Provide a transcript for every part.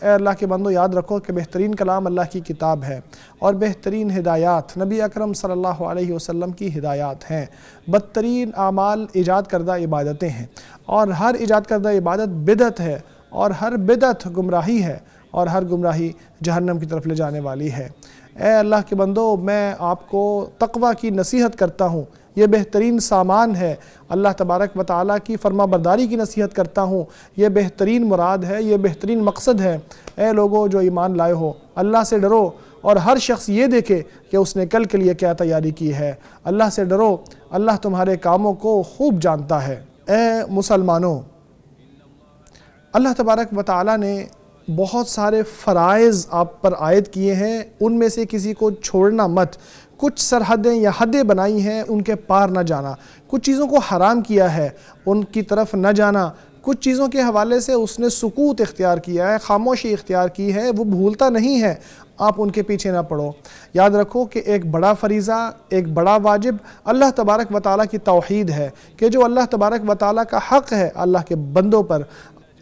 اے اللہ کے بندو یاد رکھو کہ بہترین کلام اللہ کی کتاب ہے اور بہترین ہدایات نبی اکرم صلی اللہ علیہ وسلم کی ہدایات ہیں۔ بدترین اعمال ایجاد کردہ عبادتیں ہیں، اور ہر ایجاد کردہ عبادت بدعت ہے، اور ہر بدعت گمراہی ہے، اور ہر گمراہی جہنم کی طرف لے جانے والی ہے۔ اے اللہ کے بندو، میں آپ کو تقوی کی نصیحت کرتا ہوں، یہ بہترین سامان ہے۔ اللہ تبارک و تعالیٰ کی فرما برداری کی نصیحت کرتا ہوں، یہ بہترین مراد ہے، یہ بہترین مقصد ہے۔ اے لوگو جو ایمان لائے ہو، اللہ سے ڈرو، اور ہر شخص یہ دیکھے کہ اس نے کل کے لیے کیا تیاری کی ہے۔ اللہ سے ڈرو، اللہ تمہارے کاموں کو خوب جانتا ہے۔ اے مسلمانوں، اللہ تبارک و تعالیٰ نے بہت سارے فرائض آپ پر عائد کیے ہیں، ان میں سے کسی کو چھوڑنا مت۔ کچھ سرحدیں یا حدیں بنائی ہیں، ان کے پار نہ جانا۔ کچھ چیزوں کو حرام کیا ہے، ان کی طرف نہ جانا۔ کچھ چیزوں کے حوالے سے اس نے سکوت اختیار کیا ہے، خاموشی اختیار کی ہے، وہ بھولتا نہیں ہے، آپ ان کے پیچھے نہ پڑو۔ یاد رکھو کہ ایک بڑا فریضہ، ایک بڑا واجب اللہ تبارک و تعالیٰ کی توحید ہے، کہ جو اللہ تبارک و تعالیٰ کا حق ہے اللہ کے بندوں پر،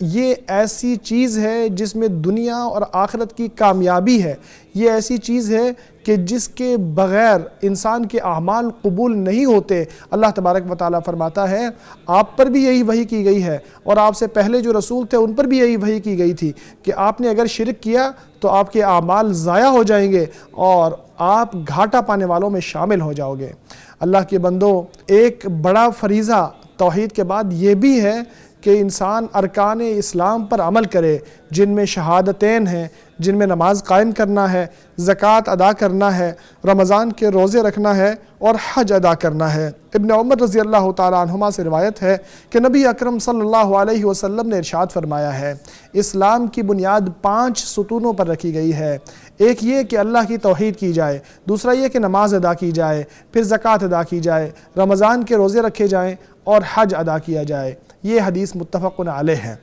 یہ ایسی چیز ہے جس میں دنیا اور آخرت کی کامیابی ہے۔ یہ ایسی چیز ہے کہ جس کے بغیر انسان کے اعمال قبول نہیں ہوتے۔ اللہ تبارک و تعالیٰ فرماتا ہے آپ پر بھی یہی وحی کی گئی ہے، اور آپ سے پہلے جو رسول تھے ان پر بھی یہی وحی کی گئی تھی کہ آپ نے اگر شرک کیا تو آپ کے اعمال ضائع ہو جائیں گے اور آپ گھاٹا پانے والوں میں شامل ہو جاؤ گے۔ اللہ کے بندو، ایک بڑا فریضہ توحید کے بعد یہ بھی ہے کہ انسان ارکان اسلام پر عمل کرے، جن میں شہادتین ہیں، جن میں نماز قائم کرنا ہے، زکوٰۃ ادا کرنا ہے، رمضان کے روزے رکھنا ہے، اور حج ادا کرنا ہے۔ ابن عمر رضی اللہ تعالیٰ عنہما سے روایت ہے کہ نبی اکرم صلی اللہ علیہ وسلم نے ارشاد فرمایا ہے، اسلام کی بنیاد 5 ستونوں پر رکھی گئی ہے۔ ایک یہ کہ اللہ کی توحید کی جائے، دوسرا یہ کہ نماز ادا کی جائے، پھر زکوٰۃ ادا کی جائے، رمضان کے روزے رکھے جائیں، اور حج ادا کیا جائے۔ یہ حدیث متفق علیہ ہے۔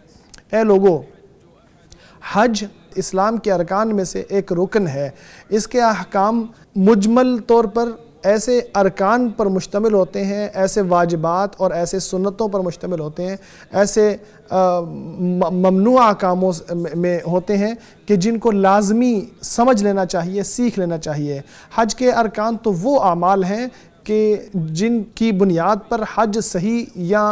اے لوگو، حج اسلام کے ارکان میں سے ایک رکن ہے۔ اس کے احکام مجمل طور پر ایسے ارکان پر مشتمل ہوتے ہیں، ایسے واجبات اور ایسے سنتوں پر مشتمل ہوتے ہیں، ایسے ممنوع کاموں میں ہوتے ہیں کہ جن کو لازمی سمجھ لینا چاہیے، سیکھ لینا چاہیے۔ حج کے ارکان تو وہ اعمال ہیں کہ جن کی بنیاد پر حج صحیح یا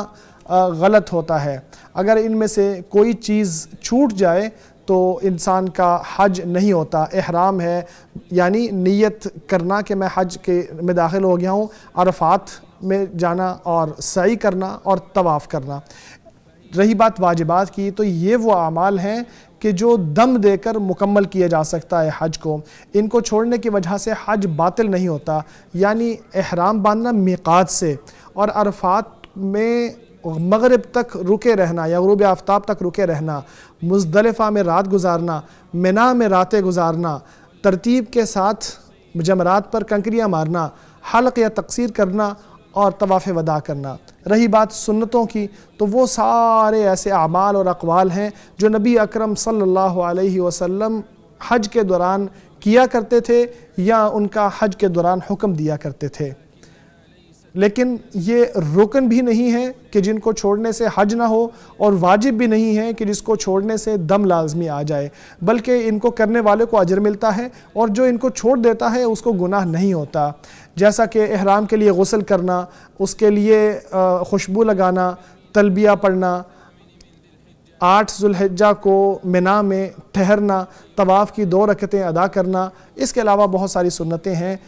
غلط ہوتا ہے۔ اگر ان میں سے کوئی چیز چھوٹ جائے تو انسان کا حج نہیں ہوتا۔ احرام ہے، یعنی نیت کرنا کہ میں حج میں داخل ہو گیا ہوں، عرفات میں جانا اور سعی کرنا اور طواف کرنا۔ رہی بات واجبات کی، تو یہ وہ اعمال ہیں کہ جو دم دے کر مکمل کیا جا سکتا ہے حج کو۔ ان کو چھوڑنے کی وجہ سے حج باطل نہیں ہوتا، یعنی احرام باندھنا میقات سے، اور عرفات میں مغرب تک رکے رہنا یا غروب آفتاب تک رکے رہنا، مزدلفہ میں رات گزارنا، منی میں راتیں گزارنا، ترتیب کے ساتھ جمرات پر کنکریاں مارنا، حلق یا تقصیر کرنا، اور طواف وداع کرنا۔ رہی بات سنتوں کی، تو وہ سارے ایسے اعمال اور اقوال ہیں جو نبی اکرم صلی اللہ علیہ وسلم حج کے دوران کیا کرتے تھے یا ان کا حج کے دوران حکم دیا کرتے تھے۔ لیکن یہ رکن بھی نہیں ہے کہ جن کو چھوڑنے سے حج نہ ہو، اور واجب بھی نہیں ہے کہ جس کو چھوڑنے سے دم لازمی آ جائے، بلکہ ان کو کرنے والے کو اجر ملتا ہے، اور جو ان کو چھوڑ دیتا ہے اس کو گناہ نہیں ہوتا۔ جیسا کہ احرام کے لیے غسل کرنا، اس کے لیے خوشبو لگانا، تلبیہ پڑھنا، 8 ذو الحجہ کو منی میں ٹھہرنا، طواف کی 2 رکعتیں ادا کرنا، اس کے علاوہ بہت ساری سنتیں ہیں